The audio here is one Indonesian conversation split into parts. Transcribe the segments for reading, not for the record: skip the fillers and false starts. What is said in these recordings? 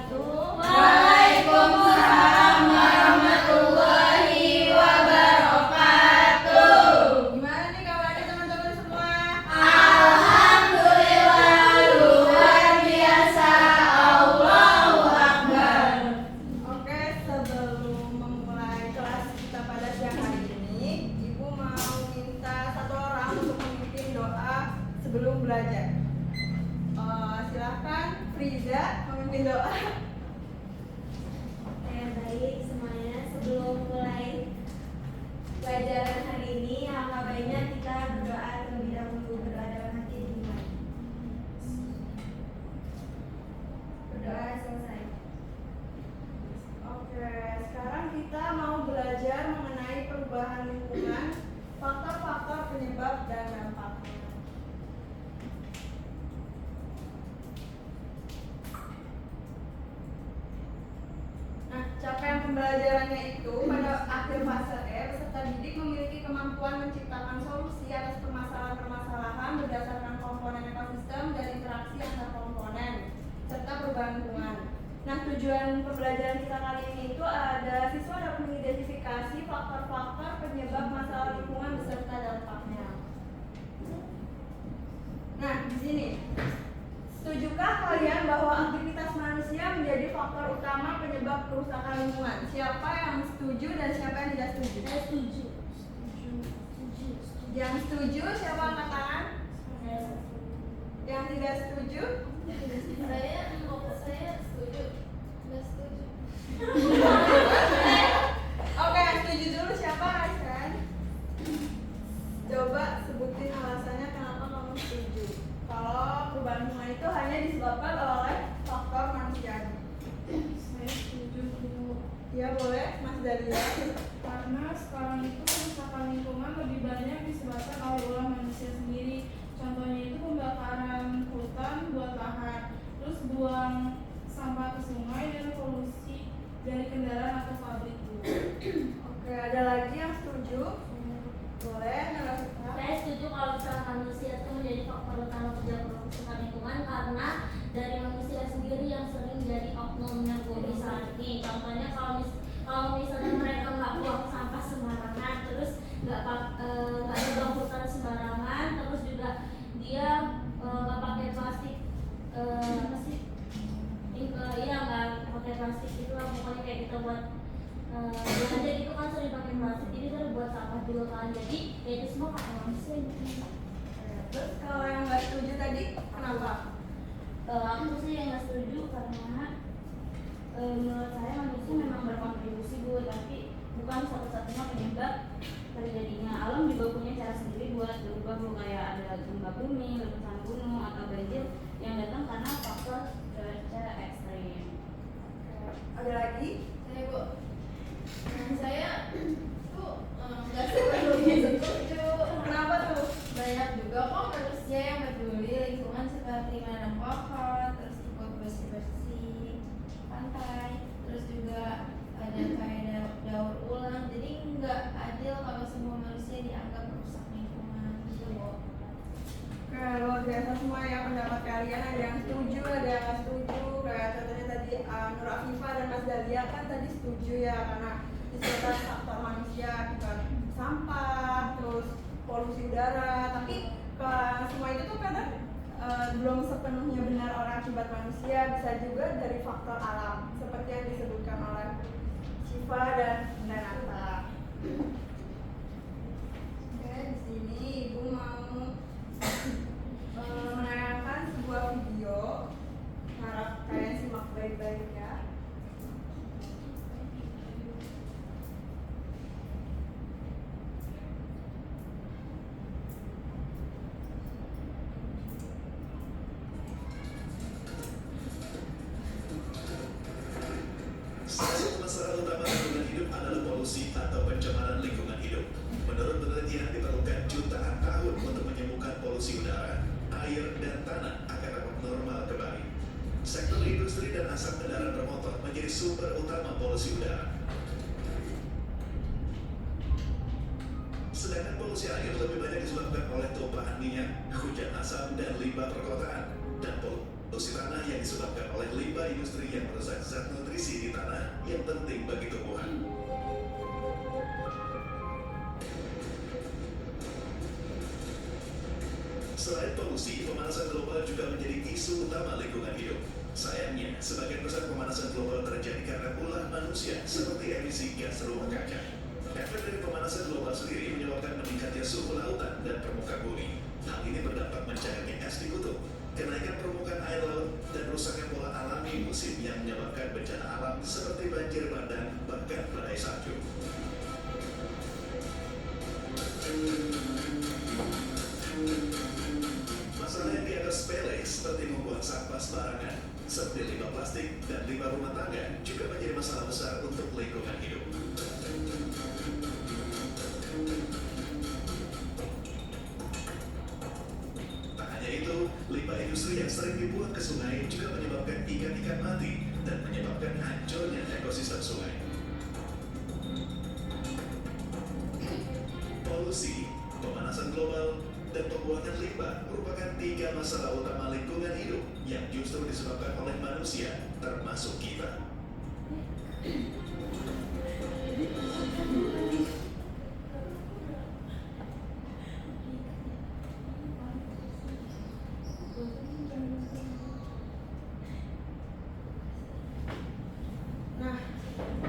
Waalaikumsalam warahmatullahi wabarakatuh. Gimana nih kabarnya teman-teman semua? Alhamdulillah, luar biasa. Allahu Akbar. Oke, sebelum memulai kelas kita pada siang hari ini, Ibu mau minta satu orang untuk memimpin doa sebelum belajar. Silahkan Friza memimpin doa. Baik semuanya, sebelum mulai pelajaran hari ini, alangkah baiknya kita berdoa terlebih dahulu, berdoa dalam hati iman. Berdoa selesai. Oke, sekarang kita mau belajar mengenai perubahan lingkungan, faktor-faktor penyebab dan dampaknya. Nah, capaian pembelajarannya itu pada akhir fase E, peserta didik memiliki kemampuan menciptakan solusi atas permasalahan-permasalahan berdasarkan komponen ekosistem dan interaksi antar komponen serta perubahan lingkungan. Nah, tujuan pembelajaran kita kali ini itu ada siswa dapat mengidentifikasi faktor-faktor penyebab masalah lingkungan beserta dampaknya. Nah, di sini, setujukah kalian bahwa aktivitas manusia menjadi faktor utama penyebab kerusakan lingkungan? Siapa yang setuju dan siapa yang tidak setuju? Saya setuju. Yang setuju siapa angkat tangan? Yang tidak setuju? Saya setuju. Nggak setuju. Oke, yang setuju dulu siapa, Aisyah? Coba sebutin alasannya kenapa kamu setuju. Kalau perubahan lingkungan itu hanya disebabkan oleh faktor manusia. Saya setuju Bu. Ya boleh, Mas Dalia. Karena sekarang itu kerusakan lingkungan lebih banyak disebabkan oleh ulah manusia sendiri. Contohnya itu pembakaran hutan buat lahan, terus buang sampah ke sungai dan polusi dari kendaraan atau pabrik Bu. Oke, ada lagi yang setuju? Boleh, Narasita. Saya setuju kalau misalnya manusia itu menjadi faktor utama penyebab kerusakan lingkungan karena dari manusia sendiri yang sering menjadi oknumnya Bu. Misalnya nih, contohnya kalau misalnya mereka nggak buang sampah sembarangan, terus nggak buang hutan sembarangan, terus juga dia nggak pakai plastik, apa sih? Iya nggak pakai plastik itu lah, pokoknya kayak kita buat belanja gitu kan sering pakai plastik, jadi kita buat sampah juga kan, jadi ya itu semua pakai manusia gitu. Terus kalau yang nggak setuju tadi, kenapa? Aku sih yang nggak setuju karena menurut saya manusia memang berkontribusi Bu, tapi bukan satu-satunya penyebab terjadinya. Alam juga punya cara sendiri buat berubah Bu, kayak ada gempa bumi, letusan gunung atau banjir yang datang karena faktor cuaca ekstrim. Ada lagi? Saya Bu, saya tuh nggak sepenuhnya setuju. Kenapa tuh? Banyak juga kok manusia yang peduli lingkungan seperti menanam pohon, terus ikut bersih-bersih pantai, terus juga ada kayak daur ulang. Jadi nggak adil kalau semua manusia dianggap merusak lingkungan gitu loh. Oke, luar biasa semua ya pendapat kalian. Ada yang setuju, ada yang nggak setuju. Kayak contohnya tadi Nur Afifah dan Mas Dalia kan tadi setuju ya, karena disebabkan faktor manusia akibat sampah, terus polusi udara. Tapi semua itu tuh kadang belum sepenuhnya benar oleh akibat manusia, bisa juga dari faktor alam seperti yang disebutkan oleh Syifa dan Renata. Oke, di sini Ibu mau menayangkan sebuah video. Harap kalian simak baik-baik ya. Salah satu masalah utama lingkungan hidup adalah polusi atau pencemaran lingkungan hidup. Menurut penelitian, diperlukan jutaan tahun untuk menyembuhkan polusi udara, air, dan tanah agar dapat normal kembali. Sektor industri dan asap kendaraan bermotor menjadi sumber utama polusi udara. Sedangkan polusi air lebih banyak disebabkan oleh tumpahan minyak, hujan asam, dan limbah perkotaan. Dan polusi tanah yang disebabkan oleh limbah industri yang merusak zat nutrisi di tanah yang penting bagi tumbuhan. Selain polusi, pemanasan global juga menjadi isu utama lingkungan hidup. Sayangnya, sebagian besar pemanasan global terjadi karena ulah manusia seperti emisi gas rumah kaca. Efek dari pemanasan global sendiri menyebabkan meningkatnya suhu lautan dan permukaan bumi. Hal ini berdampak mencairnya es di kutub, kenaikan permukaan air laut, dan rusaknya pola alami musim yang menyebabkan bencana alam seperti banjir bandang bahkan badai salju. Masalah yang dianggap sepele seperti membuang sampah sembarangan, seperti limbah plastik dan limbah rumah tangga juga menjadi masalah besar untuk lingkungan hidup. Tak hanya itu, limbah industri yang sering dibuang ke sungai juga menyebabkan ikan-ikan mati dan menyebabkan hancurnya ekosistem sungai. Polusi, pemanasan global, dan pembuangan limbah merupakan 3 masalah utama lingkungan hidup yang justru disebabkan oleh manusia, termasuk kita. Nah,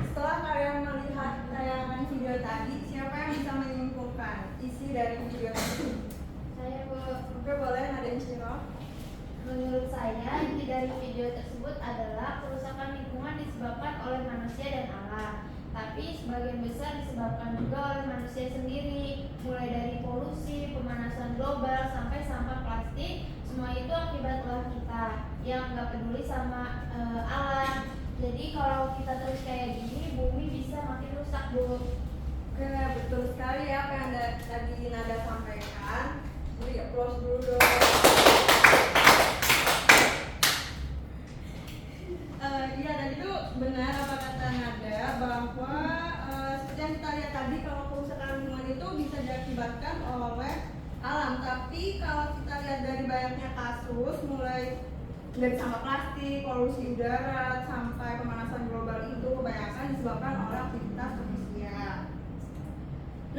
setelah kalian melihat tayangan video tadi, siapa yang bisa menyimpulkan isi dari video tadi? Saya Oke, boleh Nadine Shiro. Menurut saya, inti dari video tersebut adalah kerusakan lingkungan disebabkan oleh manusia dan alam. Tapi sebagian besar disebabkan juga oleh manusia sendiri. Mulai dari polusi, pemanasan global, sampai sampah plastik. Semua itu akibat ulah kita yang nggak peduli sama alam. Jadi kalau kita terus kayak gini, bumi bisa makin rusak, Bu. Oke, betul sekali ya apa yang tadi Nada sampaikan. Beri applause dulu dong. Iya, dan itu benar apa kata Nada bahwa seperti yang kita lihat tadi, kalau kerusakan lingkungan itu bisa diakibatkan oleh alam. Tapi kalau kita lihat dari banyaknya kasus, mulai dari sampah plastik, polusi udara, sampai pemanasan global itu kebanyakan disebabkan oleh aktivitas manusia.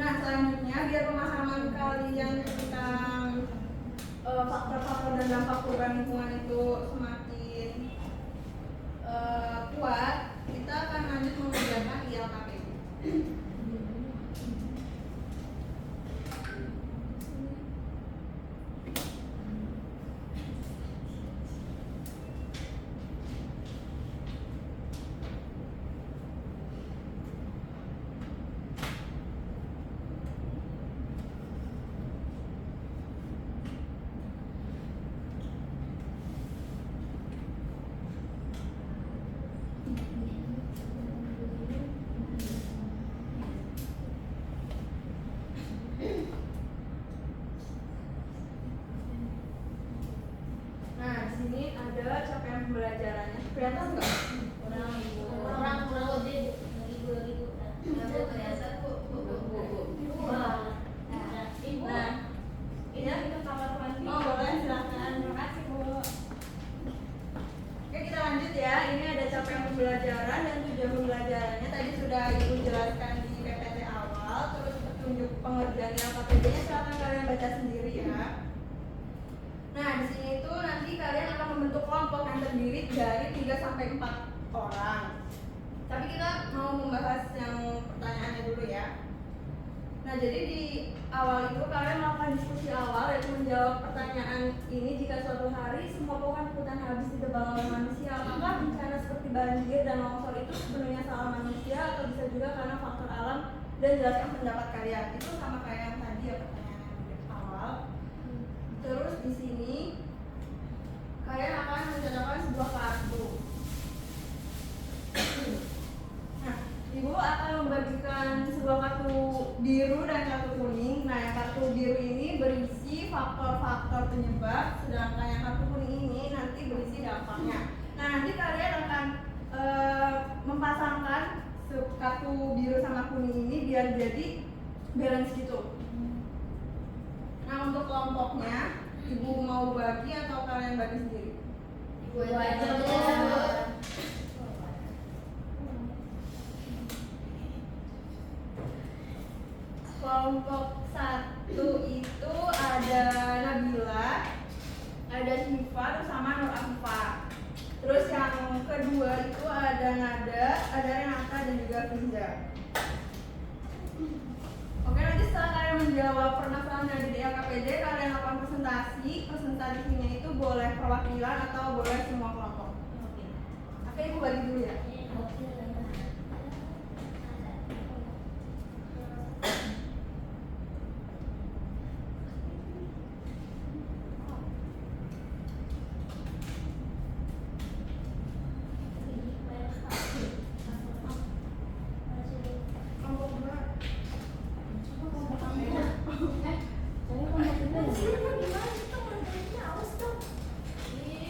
Nah, selanjutnya biar pemahaman kalian tentang faktor-faktor dan dampak perubahan lingkungan itu semakin kuat, kita akan lanjut mengerjakan ILKPD. Nah, di sini ada capaian pembelajarannya. Kelihatan nggak? kurang lebih 2.000. Kamu kelihatan, Bu. Wah. Nah, Ibu. Nah, Ini kita kamar mandi. oh boleh, silakan. Terima kasih, Bu. Oke, kita lanjut ya. Ini ada capaian pembelajaran dan tujuan pembelajarannya tadi sudah Ibu jelaskan di PPT awal. Terus petunjuk pengerjaan LKPD-nya silakan kalian baca sendiri ya. Nah, di sini itu nanti kalian akan membentuk kelompok yang terdiri dari 3 sampai 4 orang. Tapi kita mau membahas yang pertanyaannya dulu ya. Nah, jadi di awal itu kalian melakukan diskusi awal, yaitu menjawab pertanyaan ini: jika suatu hari semua pohon hutan habis ditebang oleh manusia, apakah bencana seperti banjir dan longsor itu sepenuhnya salah manusia atau bisa juga karena faktor alam? Dan jelaskan pendapat kalian. Itu sama kayak yang tadi ya, pertanyaan yang di awal. Terus di sini kalian akan mencatatkan sebuah kartu. Nah, Ibu akan membagikan sebuah kartu biru dan kartu kuning. Nah, yang kartu biru ini berisi faktor-faktor penyebab, sedangkan yang kartu kuning ini nanti berisi dampaknya. Nah, nanti kalian akan mempasangkan kartu biru sama kuning ini biar jadi balance gitu. Nah, untuk kelompoknya, Ibu mau bagi atau kalian bagi sendiri? Kelompok 1 itu ada Nabila, ada Syifa, terus sama Nur Afifah. Terus yang kedua itu ada Nada, ada Renata dan juga Firza. Oke, nanti setelah kalian menjawab permasalahan yang ada di LKPD, kalian lakukan presentasi. Presentasinya itu boleh perwakilan atau boleh semua kelompok. Oke, ibu bagi dulu ya.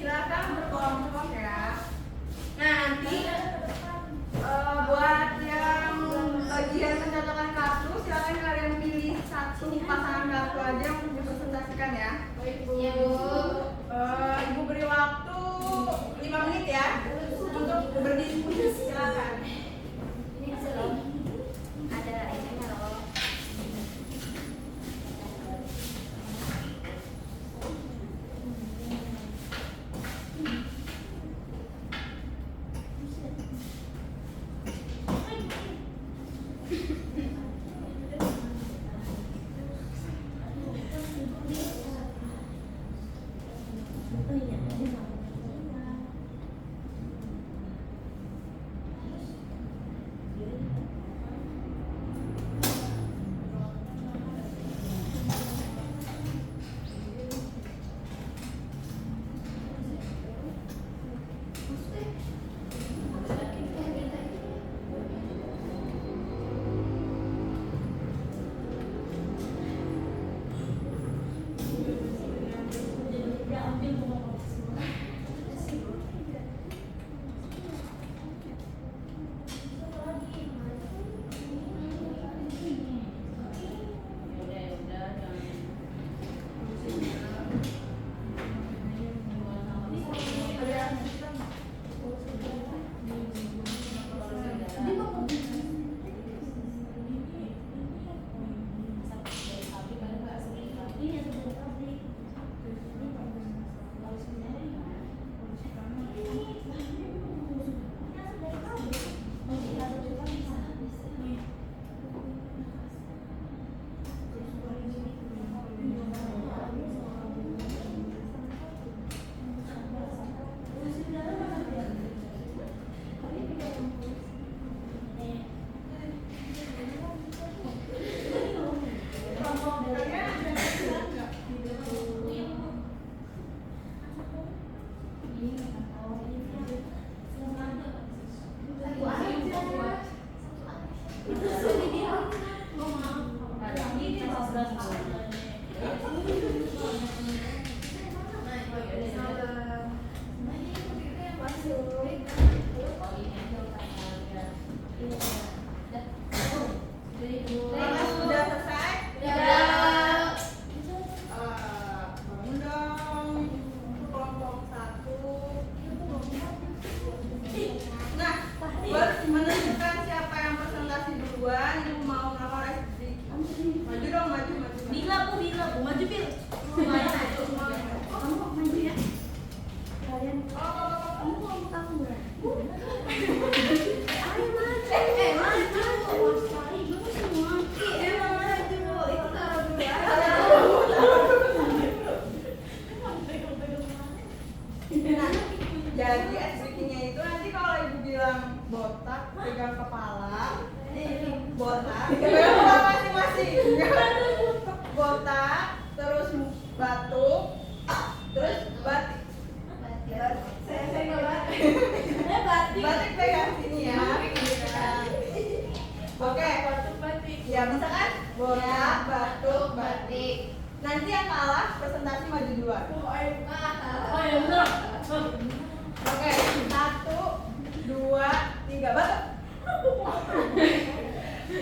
Silakan berkelompok ya. Nah, nanti buat yang bagian pencetakan kartu, silakan kalian pilih satu pasangan kartu aja yang untuk dipresentasikan ya. Iya, Bu. Ibu beri waktu 5 menit ya untuk berdiskusi. Silakan. Ada ininya loh. Sudah selesai? Bangun dong. Kelompok 1. Nah, buat menentukan siapa yang presentasi duluan, ibu mau melakukan SDG. Maju dong, maju. Bila bu, maju bil. Lumayan aja. Kamu maju ya. Kalian, kamu mau kamu berani? Ayo maju. Maju. Sekali, gue mesti mati. Maju, Bu. Itu taruh dulu ya. Nah, jadi SDG-nya itu nanti kalau ibu bilang botak, pegang kepala, botak, pegang kepala masing-masing. Botak, terus batuk, terus batik. Saya nggak batik. Batik pegang sini ya. Oke, Batik. ya bisa kan? Botak, batuk, batik. Batik. Nanti yang kalah presentasi maju duluan. Oh ya bener. Oke, 1, 2, 3, batuk.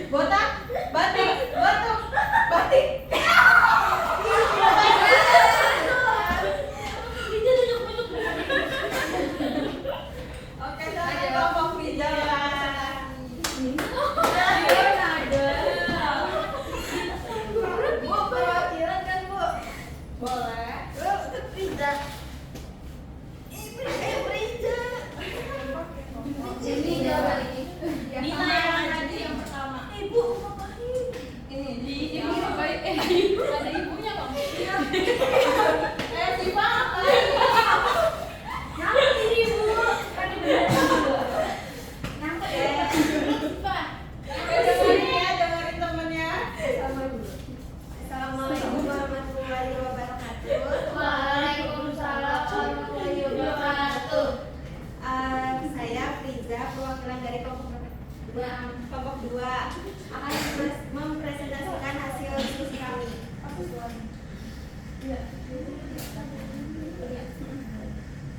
Botak, batik, batuk, batik. Nurliza, perwakilan dari kelompok 2 akan mempresentasikan hasil diskusi kami.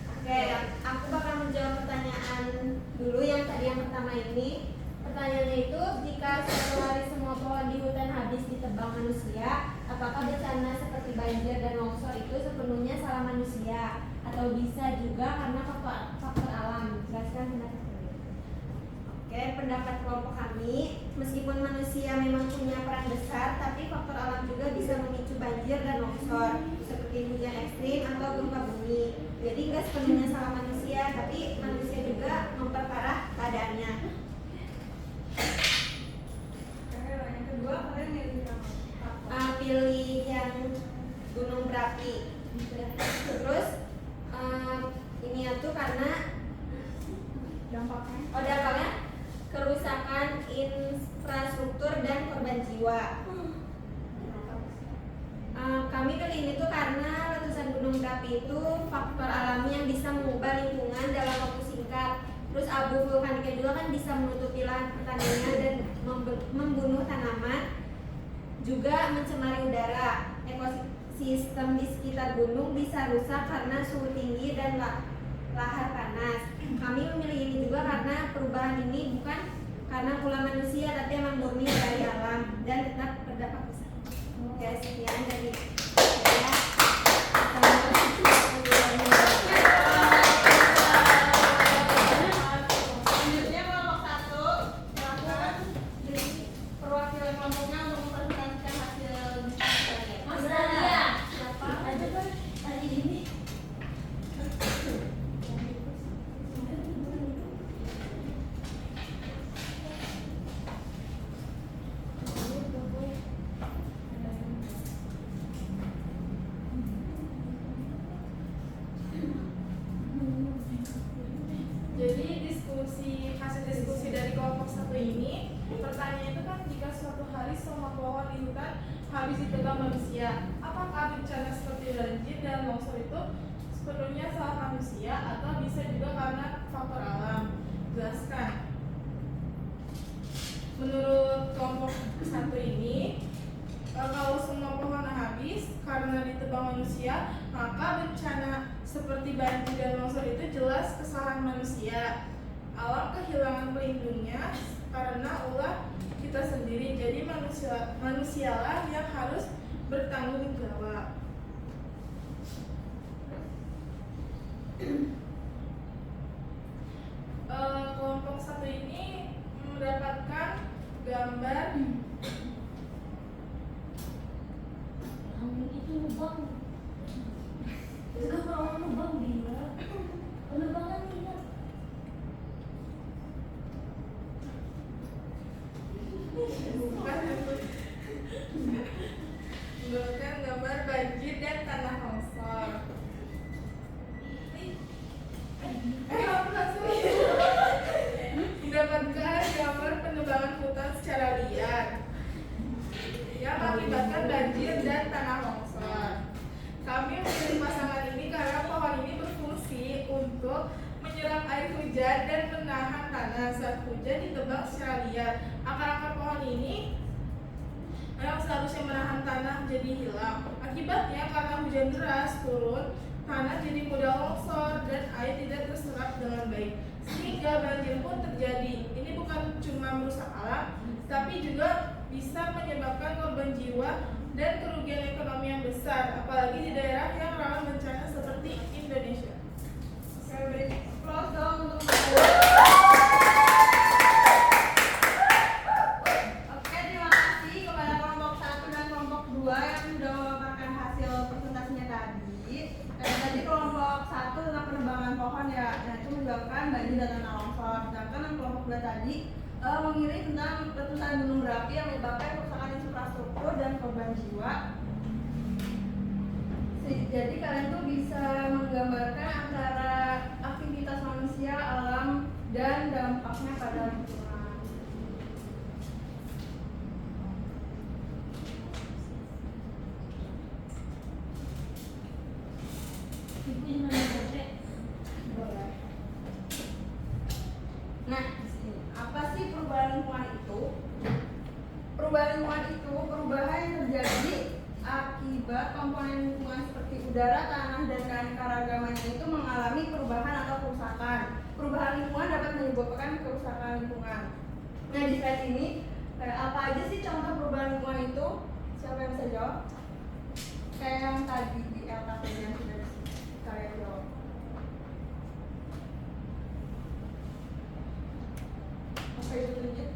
Oke, aku bakal menjawab pertanyaan dulu yang tadi yang pertama ini. Pertanyaannya itu, jika suatu hari semua pohon di hutan habis ditebang manusia, apakah bencana seperti banjir dan longsor itu sepenuhnya salah manusia? Atau bisa juga karena faktor alam? Jelaskan pendapat kalian. Oke, pendapat kelompok kami, meskipun manusia memang punya peran besar, tapi faktor alam juga bisa memicu banjir dan longsor, seperti hujan ekstrim atau gempa bumi. Jadi nggak sepenuhnya salah manusia, tapi manusia juga memperparah keadaannya. Yang kedua, kalian milih Pilih yang gunung berapi. Terus ini tuh karena dampaknya kerusakan infrastruktur dan korban jiwa. Kami pilih ini tuh karena letusan gunung berapi itu faktor alami yang bisa mengubah lingkungan dalam waktu singkat. Terus abu vulkaniknya juga kan bisa menutupi lahan pertanian dan membunuh tanaman, juga mencemari udara. Ekosistem di sekitar gunung bisa rusak karena suhu tinggi dan lahar panas. Kami memilih ini juga karena perubahan ini bukan karena ulah manusia, tapi memang murni dari alam dan tetap berdampak besar. Oke, sekian dari saya. Selanjutnya kelompok 1, silakan perwakilan kelompoknya untuk mempresentasikan hasil diskusi kalian. Mas Dahlia, ada kan tadi ini? Jadi hasil diskusi dari kelompok 1 ini, pertanyaan itu kan, jika suatu hari semua pohon di hutan habis ditebang manusia, apakah bencana seperti banjir dan longsor itu sepenuhnya salah manusia atau bisa juga karena faktor alam? Jelaskan. Menurut kelompok 1 ini, kalau semua pohon habis karena ditebang manusia, maka bencana seperti banjir dan longsor itu jelas kesalahan manusia. Alam kehilangan pelindungnya karena ulah kita sendiri. Jadi manusialah yang harus bertanggung jawab. Kelompok 1 ini mendapatkan gambar Itu lubang. Juga kalau lubang gila. Lubangan gila. menggunakan gambar banjir dan tanah longsor. Mendapatkan gambar penebangan hutan secara liar yang mengakibatkan banjir dan tanah longsor. Kami memilih pasangan ini karena pohon ini berfungsi untuk menyerap air hujan dan menahan tanah saat hujan ditebang secara liar. Akar-akar pohon ini yang seharusnya menahan tanah jadi hilang. Akibatnya karena hujan deras turun, tanah jadi mudah longsor dan air tidak terserap dengan baik, sehingga banjir pun terjadi. Ini bukan cuma merusak alam, tapi juga bisa menyebabkan korban jiwa dan kerugian ekonomi yang besar, apalagi di daerah yang rawan bencana seperti Indonesia. Oke, beri applause dong untuk Oke, terima kasih kepada kelompok 1 dan kelompok 2 yang sudah memaparkan hasil presentasinya tadi. Tadi kelompok 1 tentang penebangan pohon ya, nah itu menyebabkan banjir dan tanah longsor. Sedangkan yang kelompok 2 tadi memilih tentang letusan gunung berapi yang menyebabkan kerusakan infrastruktur dan korban jiwa. Jadi kalian tuh bisa menggambarkan antara aktivitas manusia, alam, dan dampaknya pada lingkungan. Ibu gimana, Dek? Boleh. perubahan lingkungan itu perubahan yang terjadi akibat komponen lingkungan seperti udara, tanah, dan keanekaragamannya itu mengalami perubahan atau kerusakan. Perubahan lingkungan dapat menyebabkan kerusakan lingkungan. Nah, di slide ini apa aja sih contoh perubahan lingkungan itu? Siapa yang bisa jawab? Kayak yang tadi di LKPD yang sudah kalian jawab. Apa itu tunjuk?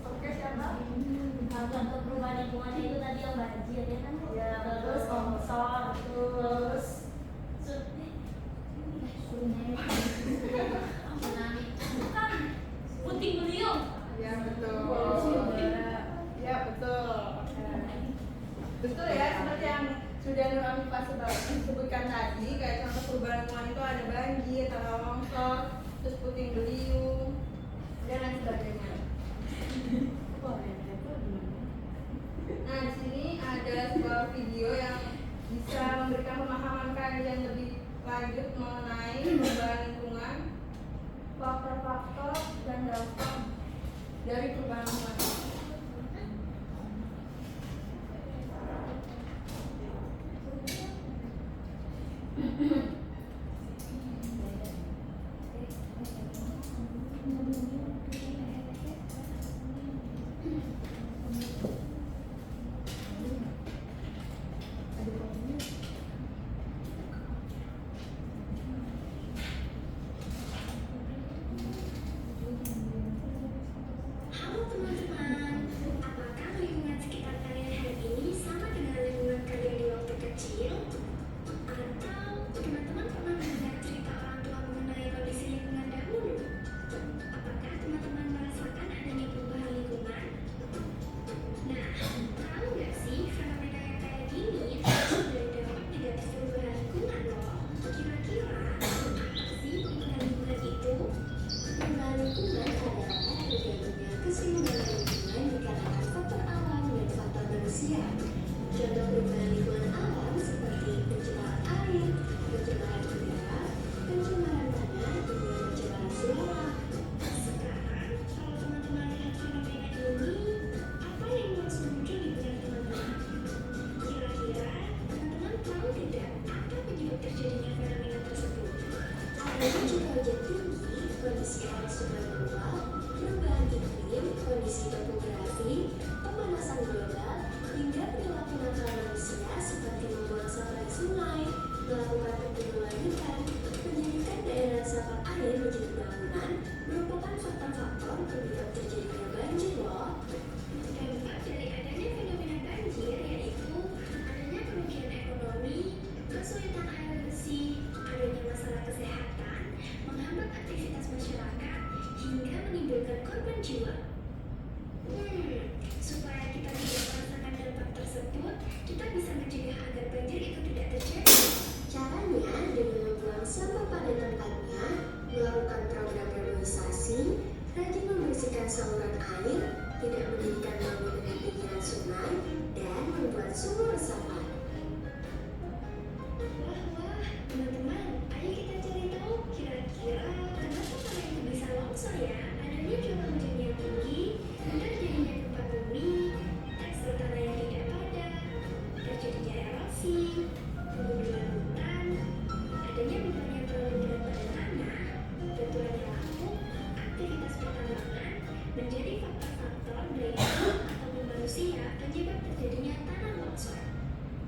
Oke, siapa? Contoh perubahan lingkungan itu tadi yang banjir ya kan? Ya, Terus betul. longsor, terus bukan puting beliung. Ya, betul. Ya, betul. Betul ya, seperti yang sudah Nur Amifah sebutkan tadi, kayak contoh perubahan lingkungan itu ada banjir, tanah longsor, terus puting beliung, dan lain sebagainya. Nah, di sini ada sebuah video yang bisa memberikan pemahaman kalian lebih lanjut mengenai perubahan lingkungan, faktor-faktor dan dampak dari perubahan lingkungan. Halo teman-teman, apakah lingkungan sekitar kalian hari ini sama dengan lingkungan kalian di waktu kecil? Atau teman-teman pernah mendengar cerita orang tua mengenai kondisi lingkungan dahulu? Apakah teman-teman merasakan adanya perubahan lingkungan? Nah, tahu nggak sih fenomena yang kayak gini terjadi dari dampak negatif perubahan lingkungan loh? Kira-kira apa sih perubahan lingkungan itu? Perubahan lingkungan adalah terjadinya keseimbangan lingkungan dikarenakan faktor alam dan faktor manusia. Contoh perubahan lingkungan alam seperti pencemaran air, pencemaran udara, pencemaran tanah, hingga pencemaran suara. Sekarang, kalau teman-teman lihat fenomena ini, apa yang langsung muncul di benak teman-teman? Kira-kira teman-teman tahu tidak apa penyebab terjadinya fenomena tersebut? Adanya curah hujan tinggi, kondisi air sungai meluap, perubahan iklim, kondisi topografi, pemanasan global, hingga perilaku nakal manusia seperti membuang sampah di sungai, melakukan pembunuhan hutan, menjadikan daerah resapan air menjadi bangunan, merupakan faktor-faktor penyebab terjadinya banjir loh. Dampak dari adanya fenomena banjir yaitu adanya kerugian ekonomi, kesulitan air bersih, adanya masalah kesehatan, menghambat aktivitas masyarakat, hingga menimbulkan korban jiwa. Supaya kita tidak merasakan dampak tersebut, kita bisa mencegah agar banjir itu tidak terjadi. Caranya dengan membuang sampah pada tempatnya, melakukan program reboisasi, rajin membersihkan saluran air, tidak mendirikan bangunan di pinggiran sungai, dan membuat sumur resapan. Wah, teman-teman, ayo kita cari tahu kira-kira kenapa kalian itu bisa longsor ya? Adanya curah hujan yang tinggi, terjadinya gempa bumi, tekstur tanah yang tidak padat, terjadinya erosi, pembunuhan hutan, adanya beban yang terlalu berat pada tanah, berkurangnya lampu, aktivitas pertambangan, menjadi faktor-faktor daya alam ataupun manusia penyebab terjadinya tanah longsor.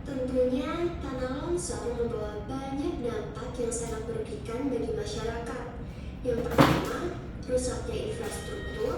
Tentunya, tanah longsor membawa banyak dampak yang sangat merugikan bagi masyarakat. Yang pertama, rusaknya infrastruktur,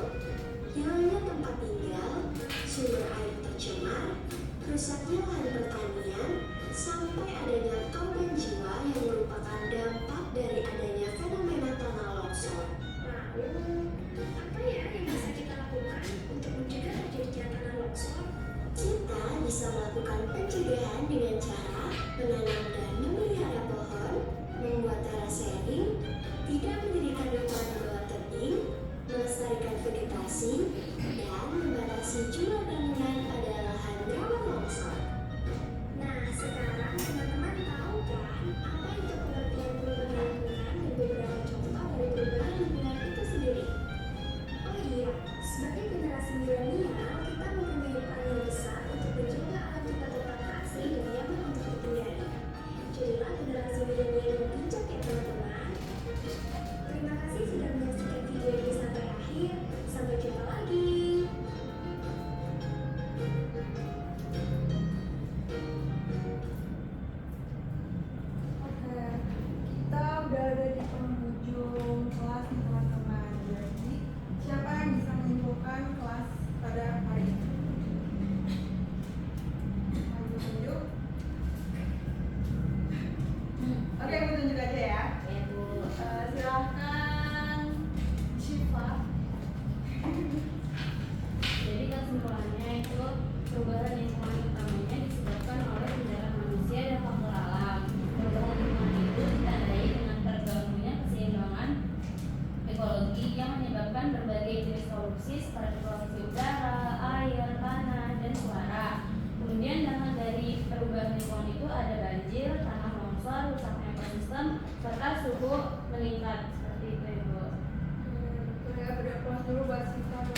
hilangnya tempat tinggal, sumber air tercemar, rusaknya lahan pertanian, sampai adanya korban jiwa yang merupakan dampak dari adanya fenomena tanah longsor. Lalu, apa ya yang bisa kita lakukan untuk mencegah terjadinya tanah longsor? Kita bisa melakukan pencegahan dengan cara menanam dan memelihara pohon, membuat terasering, tidak mendirikan lingkungan di bawah tebing, melestarikan vegetasi, dan membatasi jumlah bangunan pada lahan rawan longsor. tahun itu ada banjir, tanah longsor, rusak ekosistem, serta suhu meningkat. Seperti itu Ibu. Betul ya, beri aplaus dulu buat Sita dong.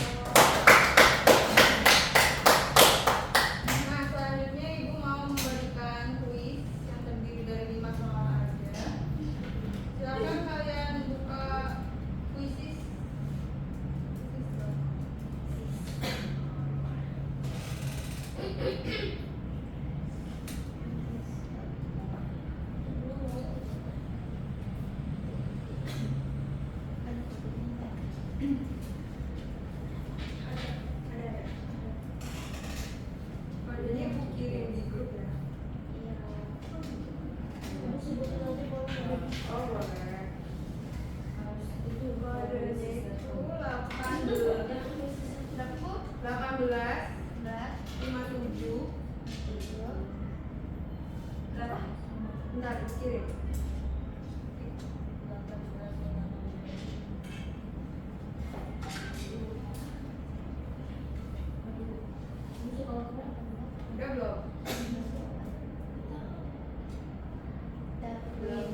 Nah, selanjutnya Ibu mau memberikan kuis yang terdiri dari 5 soal aja. Silakan kalian buka kuisis. Kodenya Ibu kirim di grup ya. Oh boleh. Kodenya itu 57 berapa? Bentar, Ibu kirim. Udah belum? Udah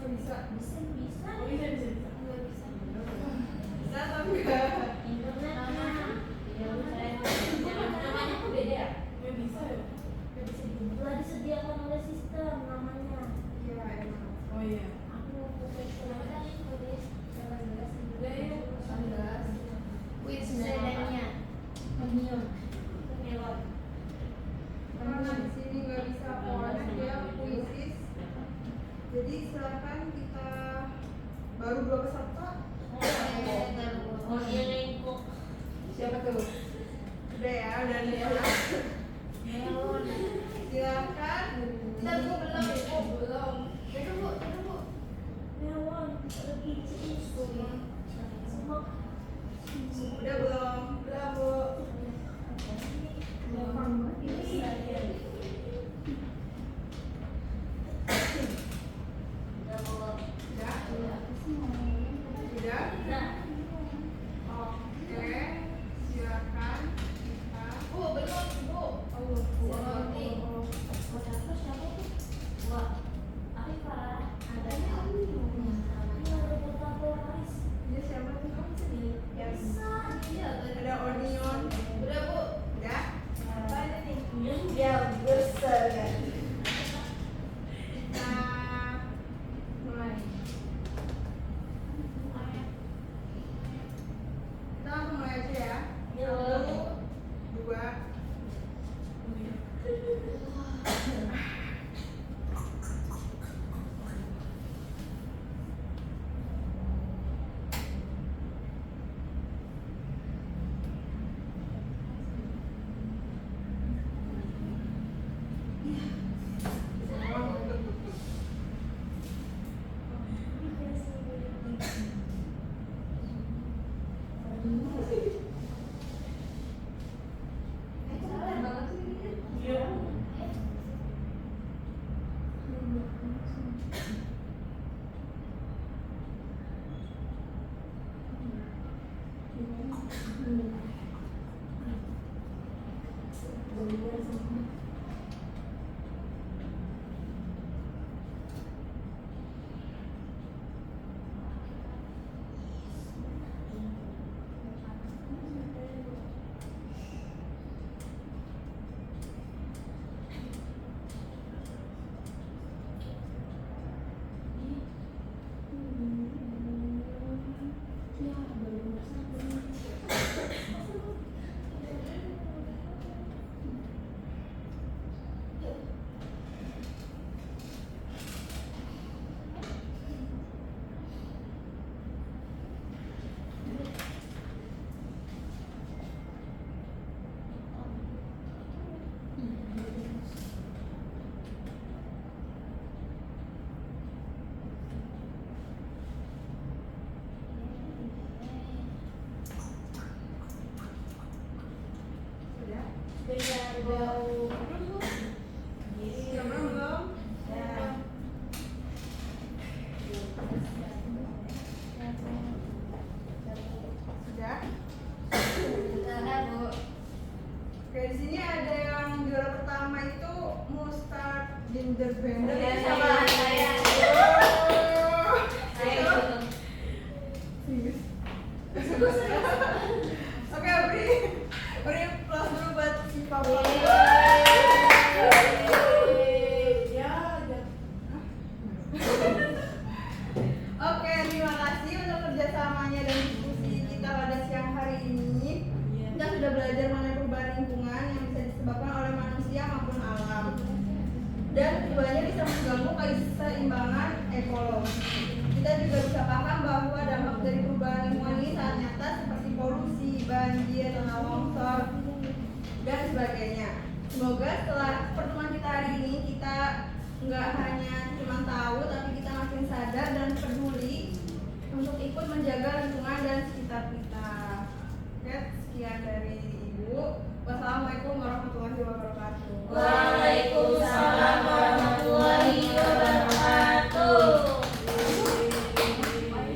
bisa masuk. Oh, bisa. Bisa tapi enggak. Namanya tuh beda. Nggak bisa ya? Telah disediakan oleh sistem namanya. Iya, emang. Oh iya. Aku mau kenapa tadi tulis 18. Udah ya. 19. Kuis Sedangnya Medium Melon. Karena di sini nggak bisa pokoknya dia kuisis. Jadi silakan kita baru 2 peserta. Oh iya lengkok. Siapa tuh? Udah ya, udah nih ya. Melon. Silakan. Bentar, Bu, belum. Itu Bu. Melon. Lebih cheese. Semua. Udah belum? Udah, Bu. Udah? Udah? Oke. Silakan kita. Bu, belum, Bu. Oh, Roti. Ini siapa tuh? Iya, tadi. Ada onion. Udah, Bu. Udah? Apa ini nih? Ya besar kan. Kita mulai. Kita langsung mulai aja ya. 1, 2, Siapa belum? gender bender Iya, ini sama saya. Saya Itu- gitu. Serius? Oke, beri plus dulu buat si Papa. Ya, Oke, terima kasih untuk kerjasamanya dan diskusi kita pada siang hari ini. Kita sudah belajar mengenai perubahan lingkungan yang bisa disebabkan oleh manusia maupun alam. Dan keduanya bisa mengganggu keseimbangan ekologi. Kita juga bisa paham bahwa dampak dari perubahan lingkungan ini sangat nyata seperti polusi, banjir, tanah longsor, dan sebagainya. Semoga setelah pertemuan kita hari ini kita nggak hanya cuma tahu tapi kita makin sadar dan peduli untuk ikut menjaga lingkungan dan sekitar kita. Oke, sekian dari Ibu. Wassalamualaikum warahmatullahi wabarakatuh.